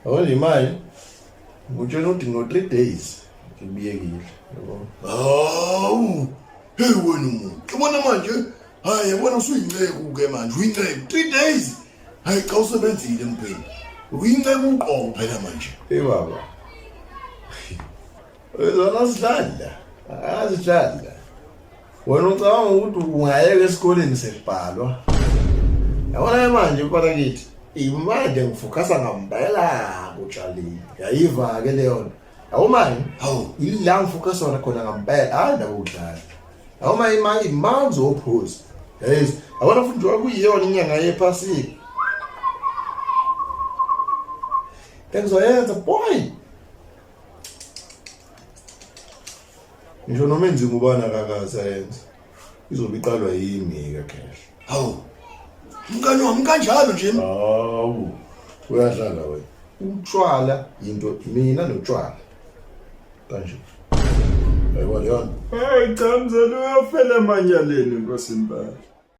Yabona imali ngutshela ukuthi ngo 3 days ngibiyekile yabo. Hawu, hey wena umuntu. Ubona manje, hayi yabona usuyinceku ke manje, uyinceku 3 days. Hayi xa usebenzile mpheni. Uyinceku uqobo phela manje. Hey baba. Uzona sidlala. Azidlala. Wena ucabanga ukuthi ungayeka esikoleni sekubhalwa. Yabona manje mfana kithi, imanje ngifocus ngempela kutshalile. Yayiva ke leyo nto. Awumanje, Hawu, ila ngifocus wona khona ngempela, hayi ndaba ukudlala. Awuma imali imanzi ophuzi. Yes, awona futhi njengoba kuyiyona inyanga yephasika. Ngizoyenza boy. Ngisho noma enzima ubana kakasayenza. Izobe iqalwa yimi ke cash. hawu. Mngani wami kanjalo nje. Hawu. Uyadlala wena. Utshwala into mina notshwala. Kanje. Ayibona yona. Hey cha mzali uyafela emanyaleni nkosini bani.